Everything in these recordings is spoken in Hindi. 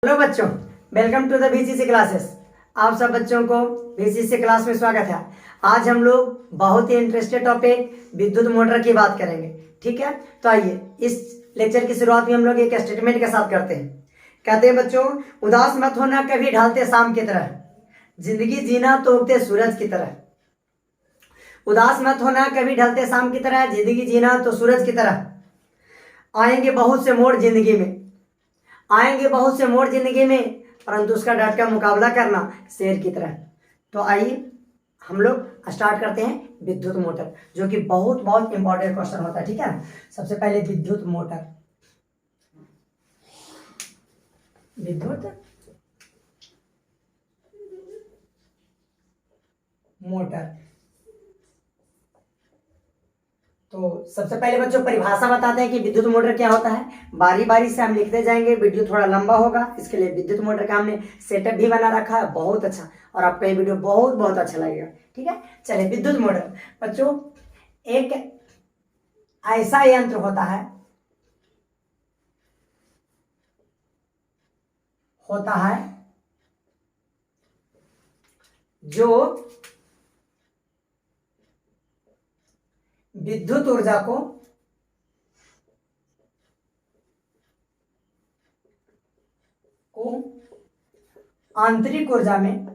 हेलो बच्चों, welcome to the BCC classes. आप सब बच्चों को बीसीसी क्लास में स्वागत है। आज हम लोग बहुत ही इंटरेस्टेड टॉपिक विद्युत मोटर की बात करेंगे। ठीक है, तो आइए इस लेक्चर की शुरुआत में हम लोग एक स्टेटमेंट के साथ करते हैं। कहते हैं बच्चों, उदास मत होना कभी ढलते शाम की तरह, जिंदगी जीना तो उगते सूरज की तरह। उदास मत होना कभी ढलते शाम की तरह, जिंदगी जीना तो सूरज की तरह। आएंगे बहुत से मोड़ जिंदगी में, आएंगे बहुत से मोड़ जिंदगी में, परंतु उसका डट का मुकाबला करना शेर की तरह। तो आइए हम लोग स्टार्ट करते हैं विद्युत मोटर, जो कि बहुत बहुत इंपॉर्टेंट क्वेश्चन होता है। ठीक है, सबसे पहले विद्युत मोटर। विद्युत मोटर, तो सबसे पहले बच्चों परिभाषा बताते हैं कि विद्युत मोटर क्या होता है। बारी बारी से हम लिखते जाएंगे, वीडियो थोड़ा लंबा होगा, इसके लिए विद्युत मोटर का हमने सेटअप भी बना रखा है, बहुत अच्छा, और आपको ये वीडियो बहुत बहुत अच्छा लगेगा। ठीक है, चलिए विद्युत मोटर बच्चों एक ऐसा यंत्र होता है जो विद्युत ऊर्जा को आंतरिक ऊर्जा में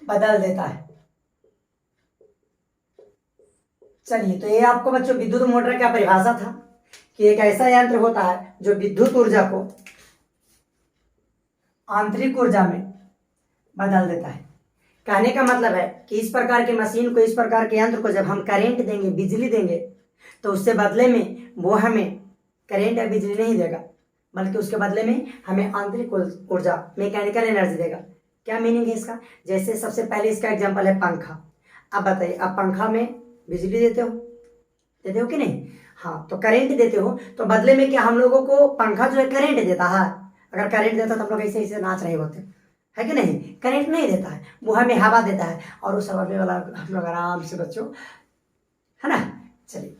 बदल देता है। चलिए, तो ये आपको बच्चों विद्युत मोटर का परिभाषा था कि एक ऐसा यंत्र होता है जो विद्युत ऊर्जा को आंतरिक ऊर्जा में बदल देता है। कहने का मतलब है कि इस प्रकार के मशीन को, इस प्रकार के यंत्र को जब हम करंट देंगे, बिजली देंगे, तो उससे बदले में वो हमें करंट या बिजली नहीं देगा, बल्कि उसके बदले में हमें आंतरिक ऊर्जा, मैकेनिकल एनर्जी देगा। क्या मीनिंग है इसका? जैसे सबसे पहले इसका एग्जांपल है पंखा। अब बताइए, आप पंखा में बिजली देते हो कि नहीं? हाँ, तो करंट देते हो, तो बदले में क्या हम लोगों को पंखा जो है करंट देता है? अगर करंट देता तो हम लोग ऐसे ऐसे नाच रहे होते, है कि नहीं? करंट नहीं देता है, वो हमें हवा देता है, और उस हवा में वाला हम लोग आराम से बच्चों, है ना। चलिए,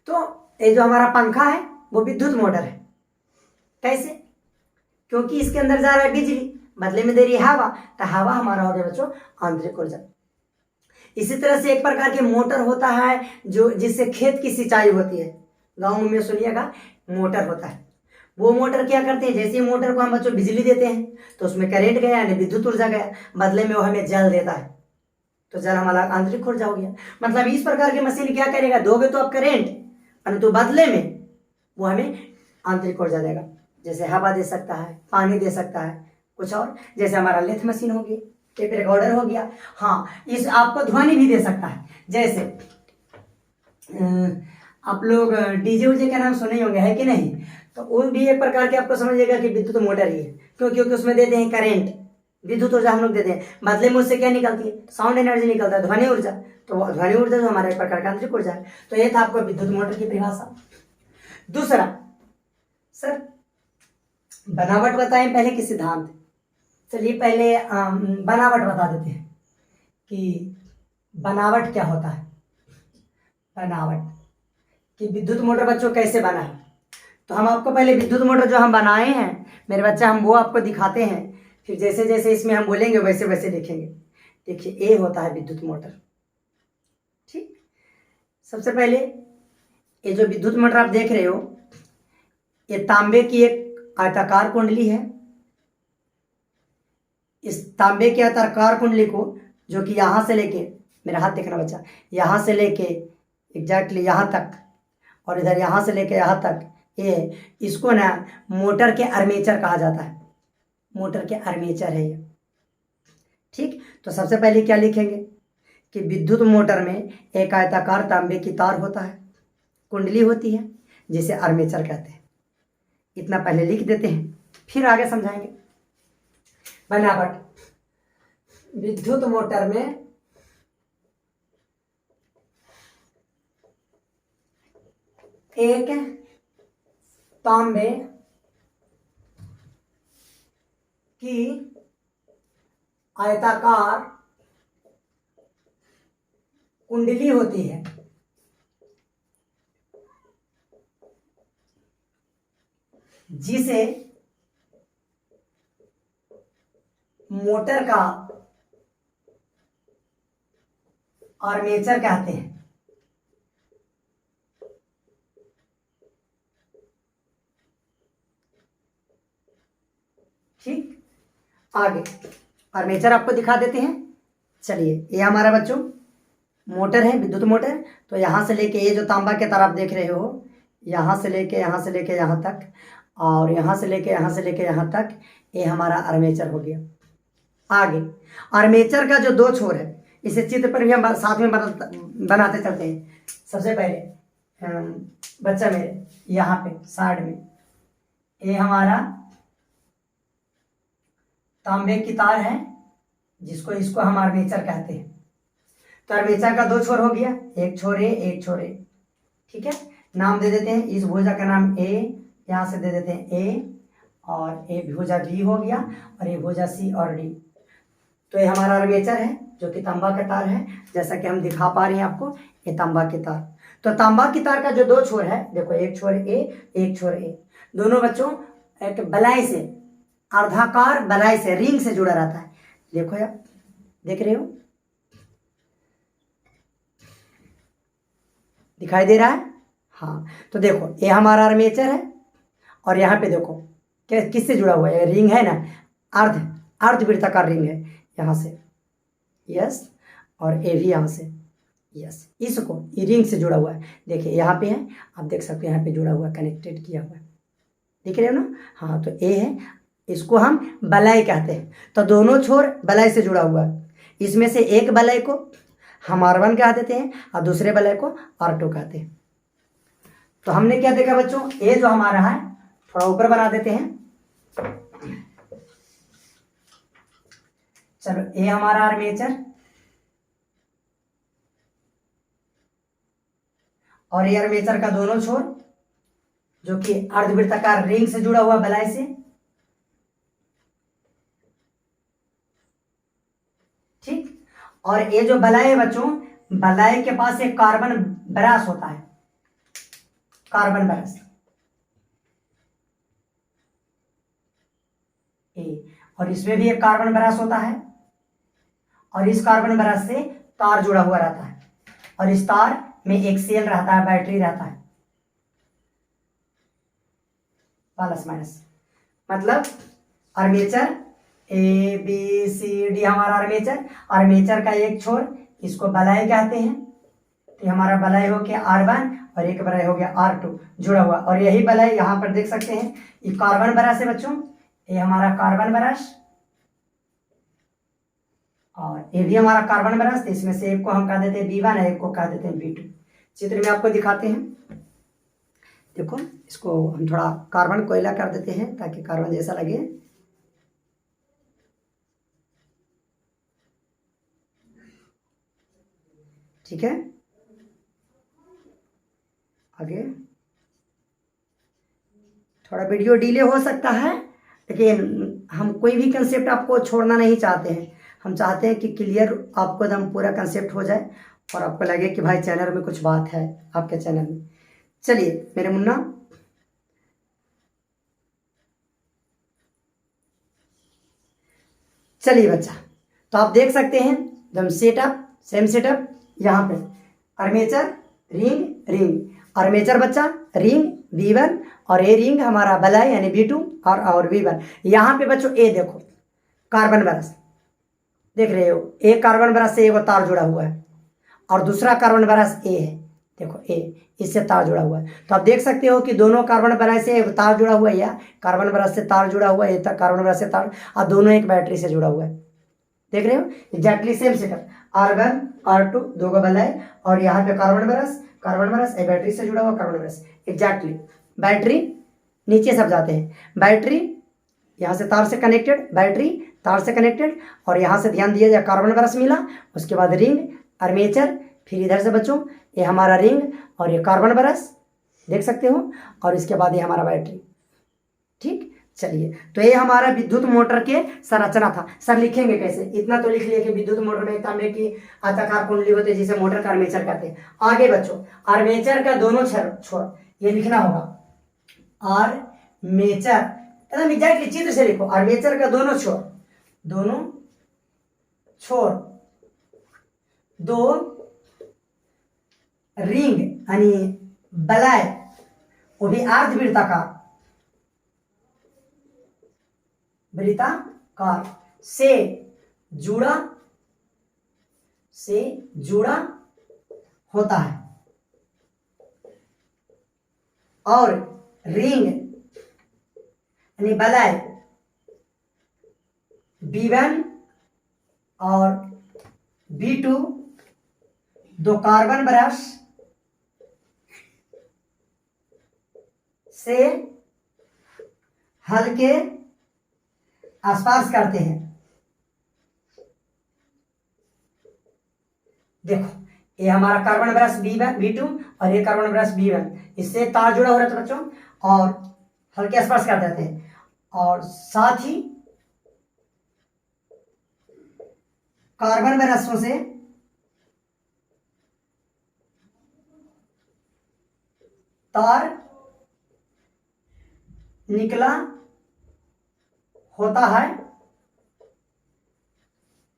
तो ये जो हमारा पंखा है वो विद्युत मोटर है। कैसे? क्योंकि इसके अंदर जा रहा है बिजली, बदले में दे रही है हवा, तो हवा हमारा हो गया बच्चों आंतरिक ऊर्जा। इसी तरह से एक प्रकार के मोटर होता है जो जिससे खेत की सिंचाई होती है। गाँव में सुनिएगा, मोटर होता है। वो मोटर क्या करते हैं, जैसे मोटर को हम बच्चों बिजली देते हैं तो उसमें करंट गया यानी विद्युत ऊर्जा गया, बदले में वो हमें जल देता है, तो जल हमारा आंतरिक ऊर्जा हो गया। मतलब इस प्रकार की मशीन क्या करेगा, दोगे तो आप करंट, परंतु बदले में वो हमें आंतरिक ऊर्जा देगा। जैसे हवा दे सकता है, पानी दे सकता है, कुछ और, जैसे हमारा लेथ मशीन होगी, टेप रिकॉर्डर हो गया। हाँ, इस आपको ध्वनि भी दे सकता है। जैसे आप लोग डीजे उजे का नाम सुने होंगे, है कि नहीं? तो वो भी एक प्रकार के आपको समझिएगा कि विद्युत मोटर ही है। क्यों? क्योंकि उसमें देते हैं करंट, विद्युत ऊर्जा हम लोग देते हैं, बदले में उससे क्या निकलती है? साउंड एनर्जी निकलता है, ध्वनि ऊर्जा। तो ध्वनि ऊर्जा जो हमारे एक प्रकार का आंतरिक ऊर्जा है। तो ये था आपको विद्युत मोटर की परिभाषा। दूसरा, सर बनावट बताएं पहले कि सिद्धांत? चलिए पहले बनावट बता देते हैं कि बनावट क्या होता है। बनावट कि विद्युत मोटर बच्चों कैसे बना है, तो हम आपको पहले विद्युत मोटर जो हम बनाए हैं मेरे बच्चा, हम वो आपको दिखाते हैं, फिर जैसे जैसे इसमें हम बोलेंगे वैसे वैसे लिखेंगे। देखिए, ये होता है विद्युत मोटर। ठीक, सबसे पहले ये जो विद्युत मोटर आप देख रहे हो, ये तांबे की एक आयताकार कुंडली है। इस तांबे की आयताकार कुंडली को, जो कि यहां से लेके, मेरा हाथ देखना बच्चा, यहां से लेके एग्जैक्टली यहां तक, और इधर यहां से लेके यहां तक, ये इसको ना मोटर के आर्मेचर कहा जाता है। मोटर के आर्मेचर है ये। ठीक, तो सबसे पहले क्या लिखेंगे कि विद्युत मोटर में एक आयताकार तांबे की तार होता है, कुंडली होती है, जिसे आर्मेचर कहते हैं। इतना पहले लिख देते हैं, फिर आगे समझाएंगे। बनावट, विद्युत मोटर में एक तांबे की आयताकार कुंडली होती है, जिसे मोटर का आर्मेचर कहते हैं। ठीक, आगे आर्मेचर आपको दिखा देते हैं। चलिए, ये हमारा बच्चों मोटर है, विद्युत मोटर। तो यहाँ से लेके ये जो तांबा के तार आप देख रहे हो, यहाँ से लेके यहाँ तक, और यहाँ से लेके यहाँ तक, ये हमारा आर्मेचर हो गया। आगे आर्मेचर का जो दो छोर है, इसे चित्र पर भी हम साथ में बनाते चलते हैं। सबसे पहले बच्चा मेरे यहाँ पे साइड में ये हमारा तांबे की तार है, इसको हम आर्मेचर कहते हैं। तो आर्मेचर का दो छोर हो गया, एक छोर ए, एक छोर ए। ठीक है, नाम दे देते हैं, इस भुजा का नाम ए, यहाँ से दे देते हैं ए, और ए भुजा बी हो गया, और ये भुजा सी और डी। तो ये हमारा आर्मेचर है जो कि तांबा का तार है, जैसा कि हम दिखा पा रहे हैं आपको, ये तांबा की तार। तो तांबा की तार का जो दो छोर है, देखो एक छोर ए, एक छोर ए, दोनों बच्चों एक बलाई से, अर्धाकार बलाई से, रिंग से जुड़ा रहता है। देखो आप देख रहे हो, दिखाई दे रहा है? हाँ, तो देखो ये हमारा आर्मेचर है, और यहाँ पे देखो किससे जुड़ा हुआ है, रिंग है ना, अर्धवृत्ताकार रिंग है यहाँ से, यस, और ये भी यहाँ से, यस, इसको ये रिंग से जुड़ा हुआ है। देखिए यहाँ पे है, आप देख सकते हो यहाँ पे जुड़ा हुआ, कनेक्टेड किया हुआ है, देख रहे हो ना? हाँ, तो ये है, इसको हम बलाई कहते हैं। तो दोनों छोर बलाई से जुड़ा हुआ है। इसमें से एक बलाई को हम R1 कह देते हैं, और दूसरे बलाई को R2 कहते हैं। तो हमने क्या देखा बच्चों, ये जो हमारा है, थोड़ा ऊपर बना देते हैं। चलो, ये हमारा आर्मेचर, और ये आर्मेचर का दोनों छोर जो कि अर्धवृत्ताकार रिंग से जुड़ा हुआ बलाई से। ठीक, और ये जो बलाई है बच्चों, बलाई के पास एक कार्बन ब्रश होता है, कार्बन ब्रश, और इसमें भी एक कार्बन ब्रश होता है, और इस कार्बन ब्रश से तार जुड़ा हुआ रहता है, और इस तार में एक सेल रहता है, बैटरी रहता है, प्लस माइनस। मतलब armature A B C D हमारा आर्मेचर, आर्मेचर का एक छोर, इसको बलाई कहते हैं। तो हमारा बलाई हो गया R1, और एक बलाई हो गया R2 जुड़ा हुआ, और यही बलाई यहाँ पर देख सकते हैं, ये कार्बन ब्रश है बच्चों, ये हमारा कार्बन ब्रश, और ये भी हमारा कार्बन ब्रश। तो इसमें से एक को हम कह देते हैं B1, एक को कह देते हैं B2। चित्र में आपको दिखाते हैं, देखो इसको हम थोड़ा कार्बन कोयला कर देते हैं ताकि कार्बन जैसा लगे। ठीक है, आगे थोड़ा वीडियो डिले हो सकता है, लेकिन हम कोई भी कंसेप्ट आपको छोड़ना नहीं चाहते हैं। हम चाहते हैं कि क्लियर आपको एकदम पूरा कंसेप्ट हो जाए, और आपको लगे कि भाई चैनल में कुछ बात है आपके चैनल में। चलिए मेरे मुन्ना, चलिए बच्चा, तो आप देख सकते हैं एकदम सेम सेटअप। यहाँ पे आर्मेचर, रिंग, रिंग, आर्मेचर बच्चा, रिंग V1, और ये रिंग हमारा बलाई यानी B2, और V1। यहाँ पे बच्चों ये देखो कार्बन ब्रश देख रहे हो, एक कार्बन ब्रश से एक तार जुड़ा हुआ है, और दूसरा कार्बन ब्रश ए है, देखो ए, इससे तार जुड़ा हुआ है। तो आप देख सकते हो कि दोनों कार्बन ब्रश से एक तार जुड़ा हुआ है, या कार्बन ब्रश से तार जुड़ा हुआ है, ये कार्बन ब्रश से तार, और दोनों एक बैटरी से जुड़ा हुआ है। देख रहे हो, exactly same setup, R1 R2 दो को बलाई, और यहाँ पे कार्बन ब्रश, एक बैटरी से जुड़ा हुआ कार्बन ब्रश, एग्जैक्टली बैटरी नीचे सब जाते हैं, बैटरी यहाँ से तार से कनेक्टेड, बैटरी तार से कनेक्टेड, और यहाँ से ध्यान दिया जाए कार्बन ब्रश मिला, उसके बाद रिंग, आर्मेचर, फिर इधर से बच्चों ये हमारा रिंग, और ये कार्बन ब्रश देख सकते हो, और इसके बाद ये हमारा बैटरी। ठीक, चलिए, तो ये हमारा विद्युत मोटर के संरचना था। सर लिखेंगे कैसे, इतना तो लिख लिया कि विद्युत मोटर में तांबे की आयताकार कुंडली होती है जिसे मोटर का आर्मेचर कहते हैं। आगे बच्चों, आर्मेचर का दोनों छोर ये लिखना होगा, आर्मेचर, एकदम एग्जैक्टली चित्र से लिखो। आर्मेचर का दोनों छोर दो रिंग यानी बलय, वो भी वृत्ताकार से जुड़ा होता है, और रिंग यानी बलय B1 और B2 दो कार्बन ब्रश से हल्के स्पर्श करते हैं। देखो ये हमारा कार्बन ब्रश B2 और ये कार्बन ब्रश B1, इससे तार जुड़ा हो रहा था बच्चों, और हल्के स्पर्श कर देते हैं, और साथ ही कार्बन ब्रशों से तार निकला होता है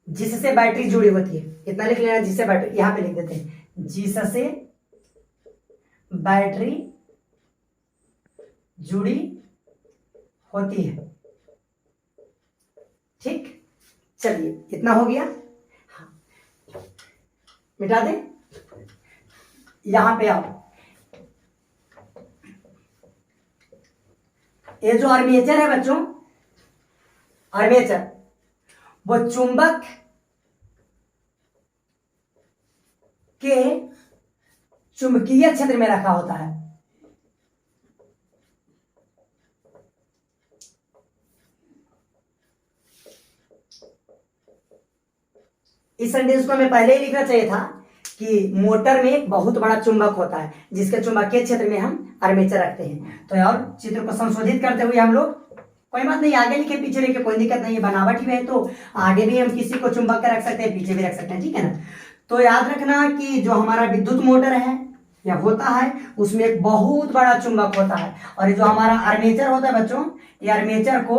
जिससे बैटरी जुड़ी होती है। इतना लिख लेना, जिससे बैटरी, यहां पे लिख देते हैं, जिससे बैटरी जुड़ी होती है। ठीक, चलिए इतना हो गया, मिटा दें। यहां पे आओ, ये जो आर्मेचर है बच्चों, आर्मेचर वो चुंबक के चुंबकीय क्षेत्र में रखा होता है। इस सेंटेंस को हमें पहले ही लिखना चाहिए था कि मोटर में एक बहुत बड़ा चुंबक होता है जिसके चुंबकीय क्षेत्र में हम आर्मेचर रखते हैं। तो यार चित्र को संशोधित करते हुए हम लोग, कोई बात नहीं, आगे लिखे पीछे लिखे कोई दिक्कत नहीं है, बनावट ही है तो आगे भी हम किसी को चुंबक का रख सकते हैं, पीछे भी रख सकते हैं, ठीक है ना। तो याद रखना कि जो हमारा विद्युत मोटर है या होता है उसमें एक बहुत बड़ा चुंबक होता है, और जो हमारा आर्मेचर होता है बच्चों, ये आर्मेचर को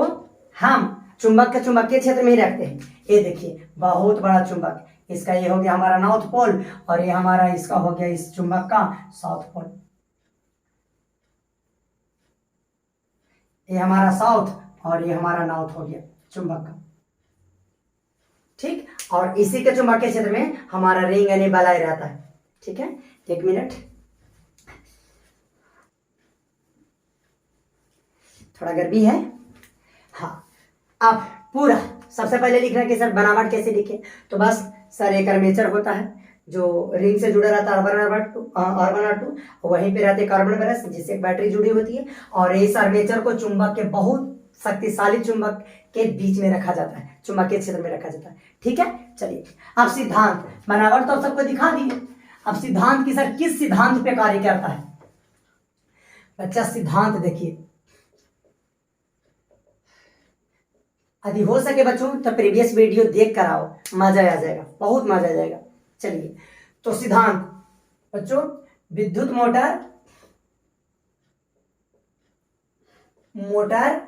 हम चुंबक के चुंबकीय क्षेत्र में ही रखते हैं। ये देखिए बहुत बड़ा चुंबक, इसका ये हो गया हमारा नॉर्थ पोल, और ये हमारा इसका हो गया इस चुंबक का साउथ पोल। ये हमारा साउथ और ये हमारा नॉर्थ हो गया चुंबक का, ठीक। और इसी के चुंबकीय क्षेत्र में हमारा रिंग यानी बलय रहता है, ठीक है। एक मिनट, थोड़ा गर्मी है। हाँ, अब पूरा सबसे पहले लिखना कि सर बनावट कैसे लिखे, तो बस सर एक आर्मेचर होता है जो रिंग से जुड़ा रहता है, R1 R2 वहीं पे रहते कार्बन ब्रश जिससे एक बैटरी जुड़ी होती है, और इस आर्मेचर को चुंबक के बहुत शक्तिशाली चुंबक के बीच में रखा जाता है, चुंबकीय क्षेत्र में रखा जाता है, ठीक है। चलिए अब सिद्धांत, बनावट तो सबको दिखा दिए, अब सिद्धांत की सर किस सिद्धांत पे कार्य करता है बच्चा। सिद्धांत देखिए, यदि हो सके बच्चों तो प्रीवियस वीडियो देख कर आओ, मजा आ जाएगा, बहुत मजा आ जाएगा। चलिए तो सिद्धांत बच्चों, विद्युत मोटर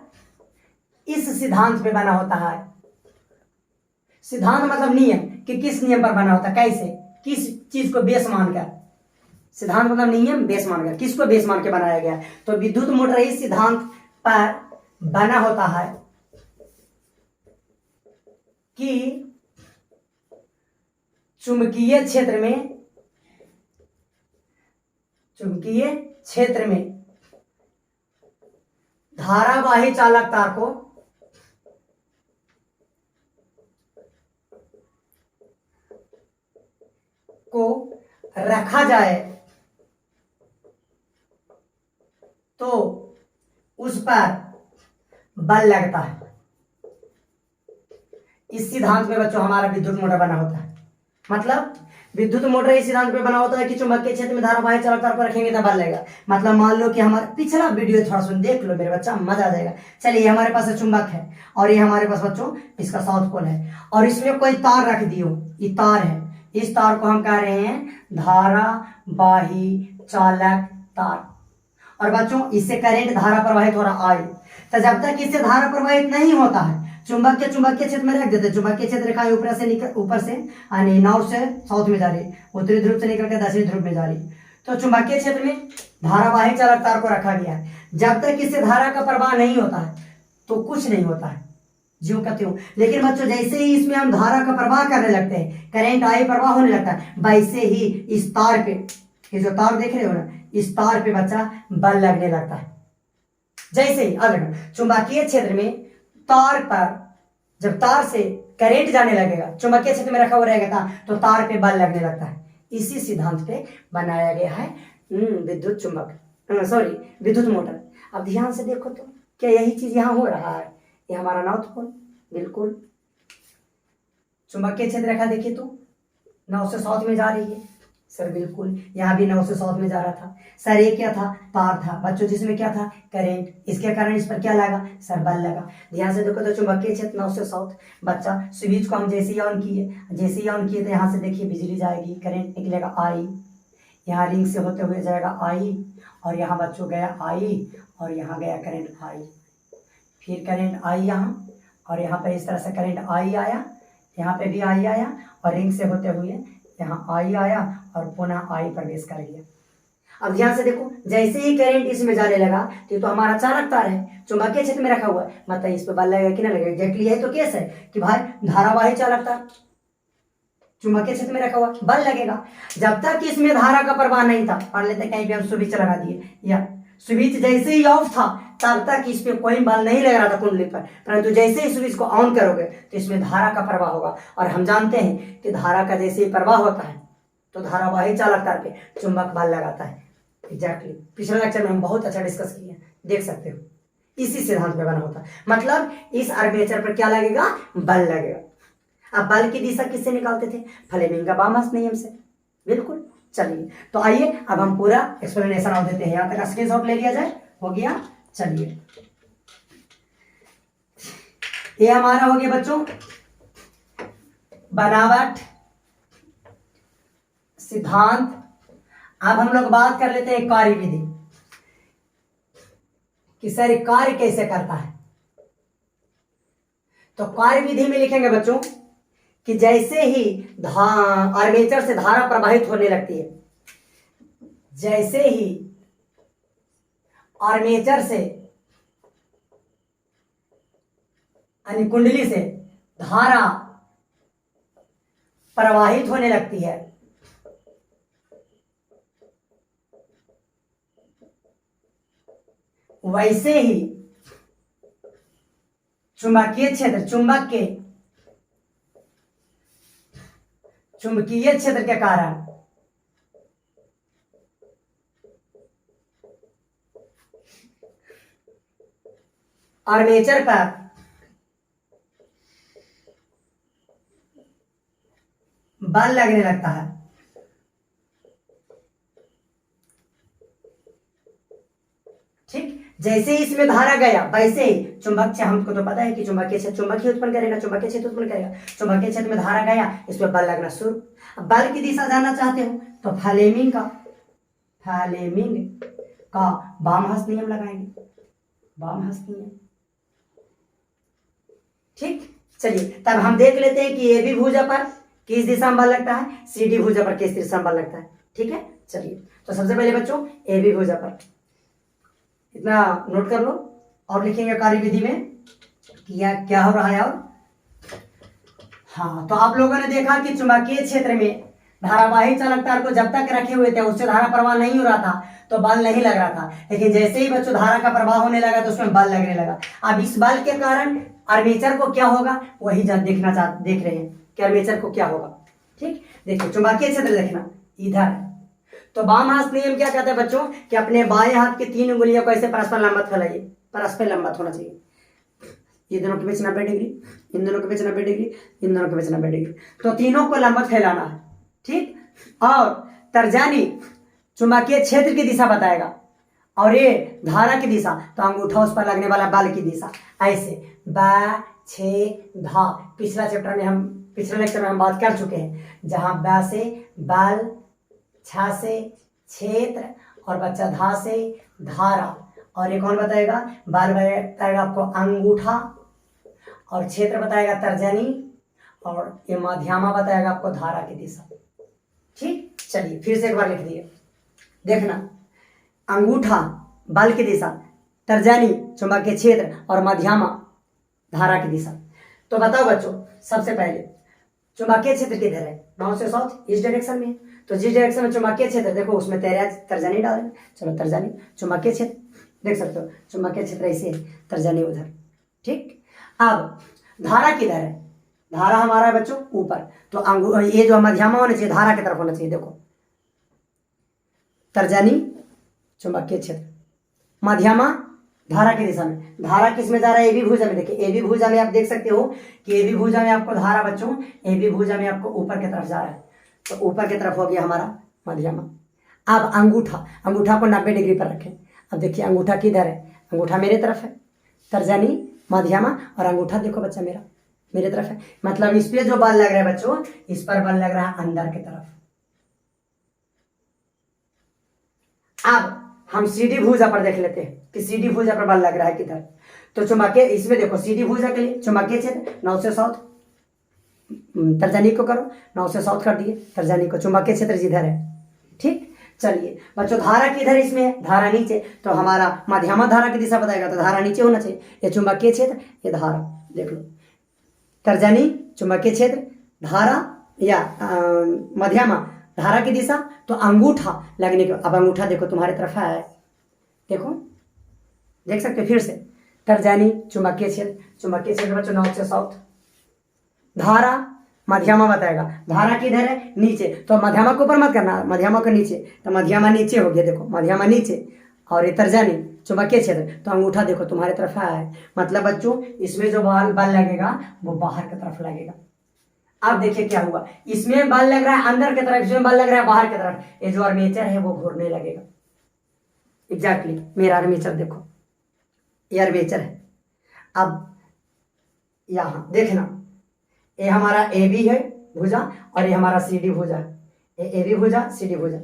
इस सिद्धांत पे बना होता है। सिद्धांत मतलब नियम, कि किस नियम पर बना होता है, कैसे, किस चीज को बेस मानकर। सिद्धांत मतलब नियम, बेस मानकर, किसको बेस मान के बनाया गया। तो विद्युत मोटर इस सिद्धांत पर बना होता है कि चुंबकीय क्षेत्र में धारावाही चालक तार को रखा जाए तो उस पर बल लगता है। इस सिद्धांत में बच्चों हमारा विद्युत मोटर बना होता है, मतलब विद्युत मोटर इस सिद्धांत पे बना होता है कि चुंबकीय क्षेत्र में धारावाही चालक तार को रखेंगे तो बल लगेगा। मतलब मान लो कि हमारा पिछला वीडियो थोड़ा सुन देख लो मेरे बच्चा, मजा आ जाएगा। चलिए हमारे पास चुंबक है और ये हमारे पास बच्चों इसका साउथ पोल है, और इसमें कोई तार रख दियो, ये तार है, इस तार को हम कह रहे हैं धारावाही चालक तार। और बच्चों इससे करंट धारा प्रवाहित हो रहा आई। तो जब तक इससे धारा प्रवाहित नहीं होता है, चुंबकीय क्षेत्र में रख देते, चुंबकीय क्षेत्र रेखा ऊपर से यानी नॉर्थ से साउथ में जा रही, उत्तरी ध्रुव से निकल के दक्षिणी ध्रुव में जा रही। तो चुंबकीय क्षेत्र में धारावाही चालक तार को रखा गया है। जब तक इससे धारा का प्रवाह नहीं होता है तो कुछ नहीं होता है, जो कहते हो। लेकिन बच्चों जैसे ही इसमें हम धारा का प्रवाह करने लगते हैं, करंट आई प्रवाह होने लगता है, वैसे ही इस तार पे, ये जो तार देख रहे हो ना, इस तार पे बच्चा बल लगने लगता है। जैसे ही अगर चुंबकीय क्षेत्र में तार पर, जब तार से करंट जाने लगेगा, चुंबकीय क्षेत्र में रखा हुआ रहेगा तो तार पे बल लगने लगता है। इसी सिद्धांत पे बनाया गया है विद्युत मोटर। अब ध्यान से देखो तो क्या यही चीज यहाँ हो रहा है? ये हमारा नॉर्थ पोल, बिल्कुल चुंबकीय क्षेत्र रेखा देखिए तो नॉर्थ से साउथ में जा रही है सर, बिल्कुल यहाँ भी नॉर्थ से साउथ में जा रहा था सर। ये क्या था? तार था बच्चों, जिसमें क्या था? करंट। इसके कारण इस पर क्या लगा सर? बल लगा। ध्यान से देखो तो चुंबकीय क्षेत्र नॉर्थ से साउथ, बच्चा स्विच को हम जैसे ही ऑन किए तो यहाँ से देखिए बिजली जाएगी, करंट निकलेगा आई, यहाँ रिंग से होते हुए जाएगा आई, और यहाँ बच्चों गया आई, और यहाँ गया करंट आई, फिर करंट आई यहाँ, और यहाँ पर इस तरह से करंट आई आया, यहाँ पे भी आई आया, और रिंग से होते हुए यहाँ आई आया, और पुनः आई प्रवेश कर गया। अब ध्यान से देखो, जैसे ही करंट इसमें जाने लगा तो हमारा चालक तार है, चुंबकीय क्षेत्र में रखा हुआ है, मतलब इस पर बल लगेगा कि ना लगेगा? एग्जैक्टली यही तो केस है कि भाई धारावाही चालक तार चुंबकीय क्षेत्र में रखा हुआ, बल लगेगा। जब तक इसमें धारा का प्रवाह नहीं था, मान लेते कहीं पे हम स्विच लगा दिए, या स्विच जैसे ही ऑफ था तब तक इस पे कोई बल नहीं लग रहा था कुंडली पर, परंतु जैसे ही स्विच को ऑन करोगे तो इसमें धारा का प्रवाह होगा। और हम जानते हैं कि धारा का जैसे ही प्रवाह होता है तो धारावाही चालक तार पे चुंबक बल लगाता है। एग्जैक्टली पिछले लेक्चर में हम बहुत अच्छा डिस्कस किए, देख सकते हो। इसी सिद्धांत पे बना होता है, मतलब इस आर्मेचर पर क्या लगेगा? बल लगेगा। अब बल की दिशा किससे निकालते थे? फ्लेमिंग का बामहस्त नियम से, बिल्कुल। चलिए तो आइए अब हम पूरा एक्सप्लेनेशन और देते हैं। यहाँ तक स्क्रीनशॉट ले लिया जाए, हो गया। चलिए ये हमारा हो गया बच्चों बनावट सिद्धांत। अब हम लोग बात कर लेते हैं कार्य विधि कि सर कार्य कैसे करता है। तो कार्य विधि में लिखेंगे बच्चों कि जैसे ही आर्मेचर से धारा प्रवाहित होने लगती है, जैसे ही आर्मेचर से यानी कुंडली से धारा प्रवाहित होने लगती है, वैसे ही चुंबकीय क्षेत्र चुंबकीय क्षेत्र के कारण आर्मेचर पर बल लगने लगता है। ठीक, जैसे ही इसमें धारा गया वैसे ही चुंबक से, हमको तो पता है कि चुंबकीय क्षेत्र उत्पन्न करेगा, चुंबकीय क्षेत्र उत्पन्न करेगा। चुंबकीय क्षेत्र में धारा गया, इस पर बल लगना शुरू। अब बल की दिशा जानना चाहते हो तो फ्लेमिंग का बामहस्त नियम लगाएंगे, बामहस्त नियम। ठीक, चलिए तब हम देख लेते हैं कि ए बी भुजा पर किस दिशा में बल लगता है, सी डी भुजा पर किस दिशा में बल लगता है। ठीक है, चलिए तो सबसे पहले बच्चों ए बी भुजा पर इतना नोट कर लो और लिखेंगे कार्य विधि में कि यह क्या हो रहा है। और हाँ, तो आप लोगों ने देखा कि चुंबकीय क्षेत्र में धारावाही चालक तार को जब तक रखे हुए थे उससे धारा प्रवाह नहीं हो रहा था तो बल नहीं लग रहा था, लेकिन जैसे ही बच्चों धारा का प्रवाह होने लगा तो उसमें बल लगने लगा। अब इस बल के कारण आर्मेचर को क्या होगा वही देख रहे हैं कि आर्मेचर को क्या होगा। ठीक, देखिए चुंबकीय क्षेत्र देखना इधर, तो बामहस्त नियम क्या कहता है बच्चों कि अपने बाएं हाथ की 3 उंगलियों को ऐसे परस्पर लंबवत फैलाइए, परस्पर लंबवत होना चाहिए। ये दोनों के बीच 90 डिग्री, इन दोनों के बीच 90 डिग्री, इन दोनों के बीच 90 डिग्री, तो तीनों को लंबवत फैलाना है। ठीक, और तर्जनी चुंबकीय क्षेत्र की दिशा बताएगा और ये धारा की दिशा, तो अंगूठा उस पर लगने वाला बल की दिशा ऐसे ब छे धा। पिछले लेक्चर में हम बात कर चुके हैं, जहां ब से बल, छ से क्षेत्र और बच्चा धा से धारा, और एक और बताएगा, बाल बताएगा आपको अंगूठा, और क्षेत्र बताएगा तर्जनी, और ये माध्यमा बताएगा आपको धारा की दिशा। ठीक, चलिए फिर से एक बार लिख दिए, देखना, अंगूठा बल की दिशा, तर्जनी चुंबकीय क्षेत्र, और माध्यमा धारा की दिशा। तो बताओ बच्चों, सबसे पहले चुंबकीय क्षेत्र किधर है? नॉर्थ से साउथ, इस डायरेक्शन में। तो जिस डायरेक्शन में चुंबकीय क्षेत्र देखो उसमें तर्जनी डालें। चलो तर्जनी चुंबकीय क्षेत्र देख सकते हो, चुंबकीय क्षेत्र ऐसे है, तर्जनी उधर। ठीक, अब धारा किधर है? धारा हमारा है बच्चों ऊपर, तो ये जो माध्यमा होना चाहिए धारा की तरफ होना चाहिए। देखो तर्जनी चुंबकीय क्षेत्र, माध्यमा धारा की दिशा में। धारा किस में जा रहा है? ए बी भुजा में। देखिए ए बी भुजा में आप देख सकते हो कि ए बी भुजा में आपको धारा बच्चों, ए बी भुजा में आपको ऊपर की तरफ जा रहा है, तो ऊपर की तरफ हो गया हमारा माध्यमा। अब अंगूठा, अंगूठा को 90 डिग्री पर रखें। अब देखिए अंगूठा किधर है? अंगूठा मेरे तरफ है, तर्जनी माध्यमा, और अंगूठा देखो बच्चा मेरा मेरे तरफ है। मतलब इस पे जो बल लग रहा है बच्चों, इस पर बल लग रहा है अंदर की तरफ। अब हम सीडी भुजा पर देख लेते हैं कि सीडी भुजा पर बल लग रहा है किधर। तो चुंबकीय, इसमें देखो सीडी भुजा के लिए चुंबकीय क्षेत्र नॉर्थ से साउथ, तर्जनी को करो नॉर्थ से साउथ कर दिए, तर्जनी को, चुंबकीय क्षेत्र जिधर है। ठीक, चलिए बच्चों धारा किधर इसमें है? धारा नीचे, तो हमारा माध्यमा धारा की दिशा बताएगा, तो धारा नीचे होना चाहिए। ये चुंबकीय क्षेत्र, ये धारा, देख लो तर्जनी चुंबकीय क्षेत्र, धारा या माध्यमा धारा की दिशा, तो अंगूठा लगने के, अब अंगूठा देखो तुम्हारी तरफ है, देखो देख सकते हो फिर से, तर्जनी चुंबकीय क्षेत्र, चुंबकीय क्षेत्र बच्चों नॉर्थ से साउथ, धारा माध्यमा बताएगा, धारा किधर है? नीचे, तो माध्यमा को ऊपर मत करना, माध्यमा को नीचे, तो माध्यमा नीचे हो गया, देखो माध्यमा नीचे, और ये तर्जनी चुंबकीय क्षेत्र, तो अंगूठा देखो तुम्हारी तरफ है। मतलब बच्चों इसमें जो बल लगेगा वो बाहर की तरफ लगेगा। अब देखिए क्या हुआ, इसमें बल लग रहा है अंदर की तरफ, इसमें बल लग रहा है बाहर की तरफ, ये जो आर्मेचर है वो घूरने लगेगा। एग्जैक्टली मेरा आर्मेचर देखो, ये आर्मेचर है। अब यहां देखना, ये हमारा ए बी है भुजा, और ये हमारा सी डी भुजा है, ये ए बी भुजा सी डी भुजा,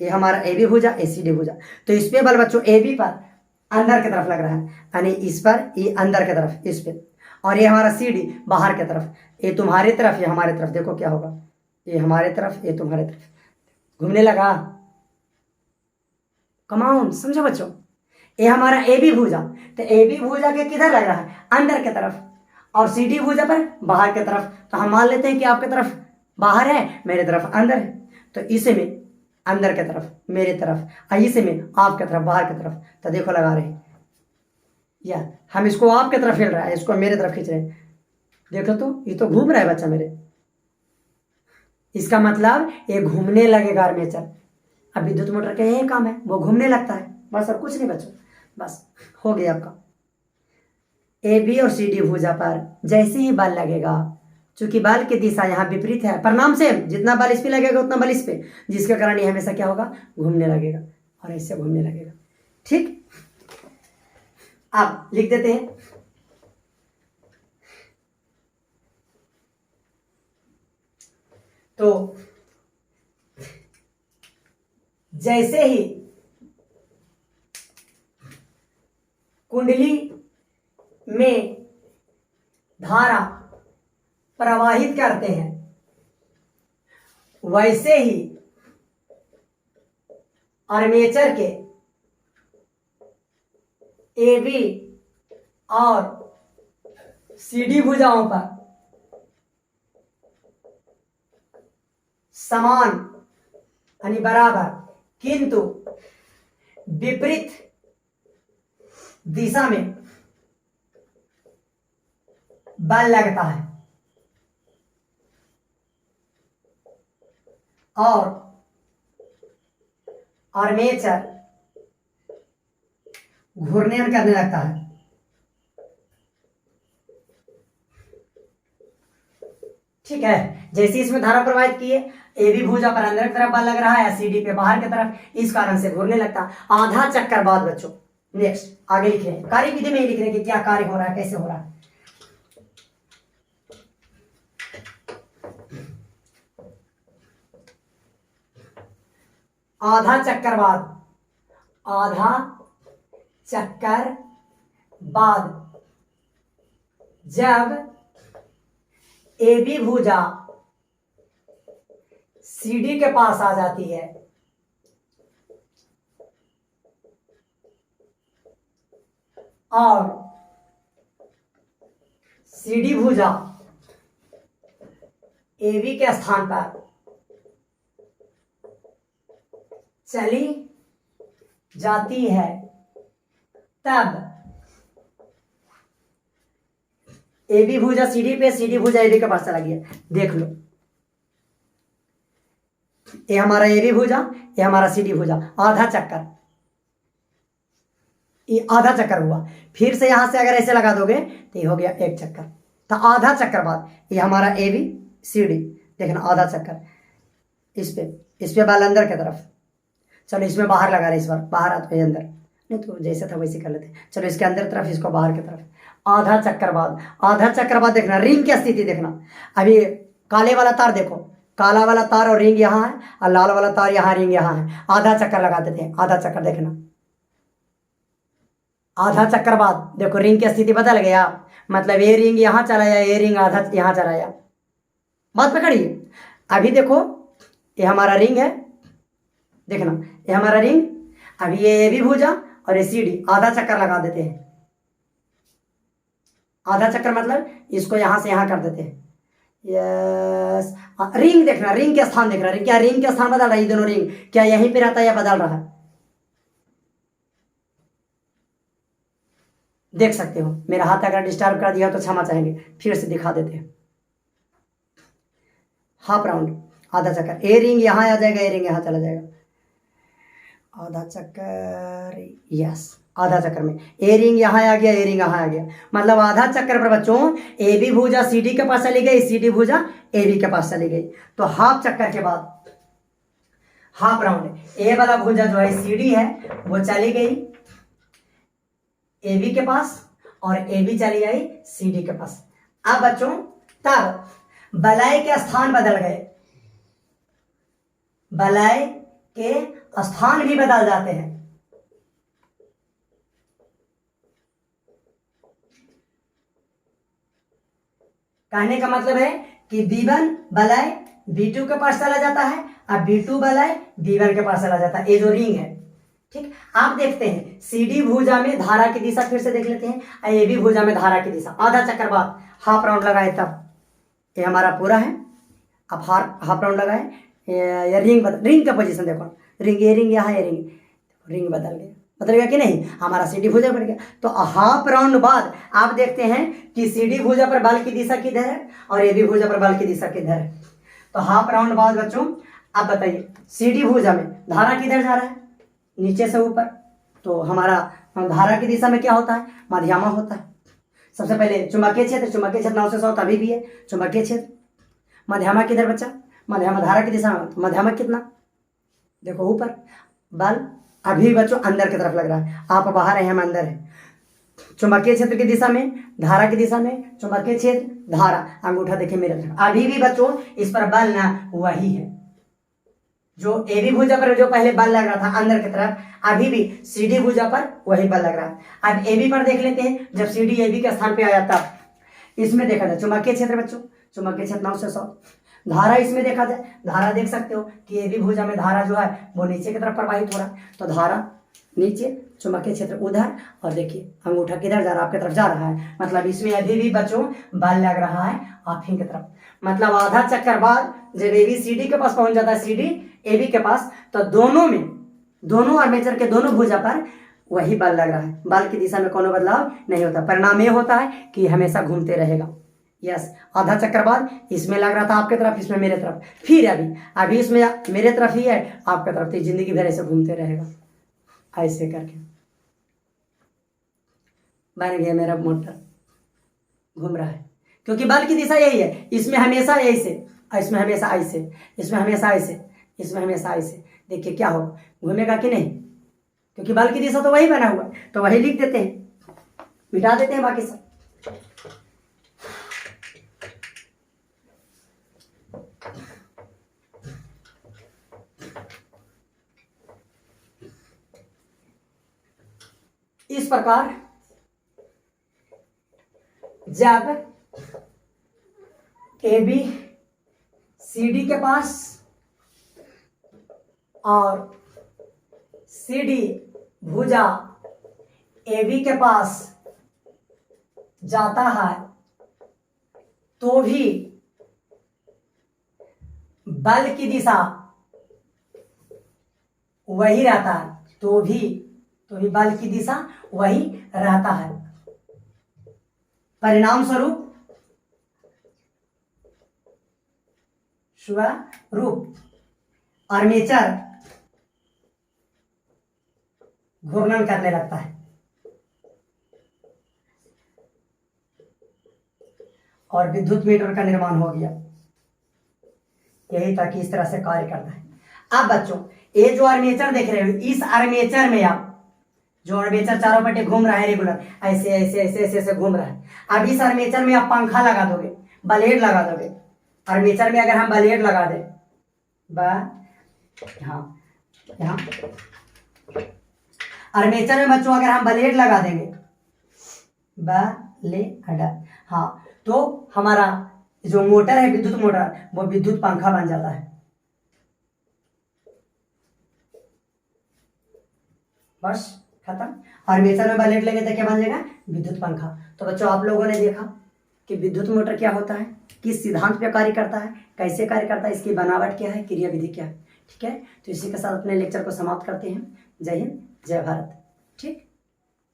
ये हमारा ए बी भुजा ए सी डी भुजा। तो इस पे बल बच्चों ए बी पर अंदर की तरफ लग रहा है, यानी इस पर ये अंदर की तरफ इस पे, और ये हमारा सी डी बाहर की तरफ, ये तुम्हारी तरफ ये हमारी तरफ। देखो क्या होगा, ये हमारे तरफ ये तुम्हारे तरफ घूमने लगा। कमाउन समझो बच्चों, ये हमारा ए बी भुजा, तो ए बी भुजा के किधर लग रहा है? अंदर की तरफ, और सी डी भुजा पर बाहर की तरफ। तो हम मान लेते हैं कि आपकी तरफ बाहर है, मेरे तरफ अंदर है, तो इसे में अंदर की तरफ मेरे तरफ, और इसे में आपकी तरफ बाहर की तरफ। तो देखो लगा रहे हैं, या हम इसको आपकी तरफ हिल रहा है, इसको मेरे तरफ खींच रहे हैं। देखो तो ये तो घूम रहा है बच्चा मेरे, इसका मतलब ये घूमने लगेगा आर्मेचर। अब विद्युत मोटर का यही काम है, वो घूमने लगता है, बस और कुछ नहीं बच्चों, बस हो गया आपका। ए बी और सी डी भुजा पर जैसे ही बल लगेगा, चूंकि बल की दिशा यहाँ विपरीत है, परिणाम से जितना बल इस पे लगेगा उतना बल इस पे, जिसके कारण ये हमेशा क्या होगा? घूमने लगेगा, और ऐसे घूमने लगेगा। ठीक, अब लिख देते हैं, तो जैसे ही कुंडली में धारा प्रवाहित करते हैं, वैसे ही आर्मेचर के ए बी और सी डी भुजाओं पर समान यानी बराबर किंतु विपरीत दिशा में बल लगता है, और आर्मेचर घूर्णन करने लगता है। ठीक है, जैसे इसमें धारा प्रवाहित की है, ए बी भुजा पर अंदर की तरफ बल लग रहा है, सी डी पे बाहर की तरफ, इस कारण से घूरने लगता है। आधा चक्कर बाद बच्चों नेक्स्ट आगे लिख रहे हैं, कार्य विधि में ही लिख रहे हैं कि क्या कार्य हो रहा है, कैसे हो रहा है। आधा चक्कर बाद आधा चक्कर बाद जब AB भुजा CD के पास आ जाती है और CD भुजा AB के स्थान पर चली जाती है, तब AB भुजा CD पे, CD भुजा AB के पास चला गया। देख लो, ये हमारा AB भुजा, ये हमारा CD भुजा, आधा चक्कर, ये आधा चक्कर हुआ। फिर से यहां से अगर ऐसे लगा दोगे तो ये हो गया एक चक्कर। तो आधा चक्कर बाद ये हमारा AB CD, देखना आधा चक्कर, इस पे बाल अंदर की तरफ। चलो इसमें बाहर लगा रहे, इस बार बाहर आता है अंदर, नहीं तो जैसे था वैसे कर लेते। चलो इसके अंदर तरफ, इसको बाहर की तरफ। आधा चक्कर बाद, आधा चक्कर बाद देखना रिंग की स्थिति देखना। अभी काले वाला तार देखो, काला वाला तार और रिंग यहाँ है, और लाल वाला तार यहाँ, रिंग यहाँ है। आधा चक्कर लगा देते हैं, आधा चक्कर देखना। आधा चक्कर बाद देखो रिंग की स्थिति बदल गया, मतलब ये रिंग यहाँ चला गया, ये रिंग आधा यहाँ चला गया। बात पकड़िए। अभी देखो ये हमारा रिंग है, देखना ये हमारा रिंग। अभी ये भी भुजा और ये CD, आधा चक्कर लगा देते हैं। आधा चक्कर मतलब इसको यहां से यहां कर देते हैं। यस, रिंग देखना, रिंग के स्थान देखना, क्या रिंग के स्थान बदल रहा है? ये दोनों रिंग क्या यहीं पे रहता है या बदल रहा है? देख सकते हो। मेरा हाथ अगर डिस्टर्ब कर दिया तो क्षमा चाहेंगे, फिर से दिखा देते हैं। हाफ राउंड, आधा चक्कर, ए रिंग यहां आ जाएगा, ए रिंग यहां चला जाएगा। आधा चक्कर, यस, आधा चक्कर में ए रिंग यहां आ गया, ए रिंग यहां आ गया। मतलब आधा चक्कर पर बच्चों AB भुजा CD के पास चली गई, CD भुजा AB के पास चली गई। तो हाफ चक्कर के बाद हाफ राउंड, ए वाला भुजा जो है CD है वो चली गई AB के पास और AB चली गई CD के पास। अब बच्चों तब बलय के स्थान बदल गए, बलय के स्थान भी बदल जाते हैं। कहने का मतलब है कि B1 बलय B2 के पास चला जाता है, अब B2 बलय B1 के पास चला जाता है। ये जो रिंग है, ठीक। आप देखते हैं CD भुजा में धारा की दिशा, फिर से देख लेते हैं। AB भुजा में धारा की दिशा, आधा चक्कर बाद हाफ राउंड लगाए, तब ये हमारा पूरा है। अब हाफ राउंड लगाए, या रिंग का पोजीशन देखो, रिंग, ये रिंग यहाँ, ये रिंग बदल गया, बदल गया कि नहीं? हमारा CD भुजा बढ़ गया। तो हाफ राउंड बाद आप देखते हैं कि CD भुजा पर बल की दिशा किधर है और AB भुजा पर बल की दिशा किधर है। तो हाफ राउंड बाद बच्चों आप बताइए CD भुजा में धारा किधर जा रहा है? नीचे से ऊपर। तो हमारा धारा की दिशा में क्या होता है? मध्यमा होता है। सबसे पहले चुंबकीय क्षेत्र, चुंबकीय क्षेत्र 9 से 100 अभी भी है चुंबकीय क्षेत्र। मध्यमा किधर बच्चा? मध्यमा धारा की दिशा में, मध्यमा कितना? देखो ऊपर। बल अभी बच्चों अंदर की तरफ लग रहा है, आप बाहर है, हम अंदर है। चुंबकीय क्षेत्र की दिशा में, धारा की दिशा में, चुंबकीय क्षेत्र, धारा, अंगूठा देखिए मेरे तरफ। अभी भी बच्चों इस पर बल ना वही है जो AB भुजा पर जो पहले बल लग रहा था अंदर की तरफ, अभी भी CD भुजा पर वही बल लग रहा है। अब AB पर देख लेते हैं, जब CD AB के स्थान पे आया तब इसमें देखा जाए चुंबकीय क्षेत्र बच्चों, चुंबकीय क्षेत्र 9 से 100। धारा इसमें देखा जाए, धारा देख सकते हो कि AB भुजा में धारा जो है वो नीचे की तरफ प्रवाहित हो रहा है। तो धारा नीचे, चुंबकीय क्षेत्र उधर, और देखिए अंगूठा किधर जा रहा है? आपकी तरफ जा रहा है। मतलब इसमें अभी भी बच्चों बल लग रहा है आपकी तरफ। मतलब आधा चक्कर बाद जब AB CD के पास पहुंच जाता है, CD AB के पास, तो दोनों में, दोनों आर्मेचर के दोनों भुजा पर वही बल लग रहा है। बल की दिशा में कोनो बदलाव नहीं होता। परिणाम ये होता है कि हमेशा घूमते रहेगा। यस, आधा चक्कर बाद इसमें लग रहा था आपके तरफ, इसमें मेरे तरफ, फिर अभी इसमें मेरे तरफ ही है, आपके तरफ। तो जिंदगी भर ऐसे घूमते रहेगा, ऐसे करके बन गया मेरा मोटर, घूम रहा है। क्योंकि बल की दिशा यही है, इसमें हमेशा ऐसे, इसमें हमेशा ऐसे, इसमें हमेशा ऐसे, इसमें हमेशा ऐसे। देखिए क्या हो, घूमेगा कि नहीं? क्योंकि बल की दिशा तो वही बना हुआ है। तो वही लिख देते हैं, मिटा देते हैं बाकी सब। इस प्रकार जब ए बी सी डी के पास और सी डी भुजा ए बी के पास जाता है तो भी बल की दिशा वही रहता है, तो भी बल की दिशा वही रहता है। परिणाम स्वरूप आर्मेचर घूर्णन करने लगता है और विद्युत मीटर का निर्माण हो गया। यही था कि इस तरह से कार्य करता है। अब बच्चों ये जो आर्मेचर देख रहे हो, इस आर्मेचर में आप जो आर्मेचर चारों पट्टी घूम रहा है रेगुलर, ऐसे ऐसे ऐसे ऐसे ऐसे घूम रहा है। अब इस आर्मेचर में आप पंखा लगा दोगे, ब्लेड लगा दोगे। आर्मेचर में अगर हम ब्लेड लगा दें यहाँ आर्मेचर में बच्चों अगर हम ब्लेड लगा देंगे हाँ, तो हमारा जो मोटर है, विद्युत मोटर, वो विद्युत पंखा बन जाता है। बस खत्म। आर्मेचर में ब्लेड लगे तो क्या बन जाएगा? विद्युत पंखा। तो बच्चों आप लोगों ने देखा कि विद्युत मोटर क्या होता है, किस सिद्धांत पे कार्य करता है, कैसे कार्य करता है, इसकी बनावट क्या है, क्रिया विधि क्या है। ठीक है, तो इसी के साथ अपने लेक्चर को समाप्त करते हैं। जय हिंद, जय भारत। ठीक।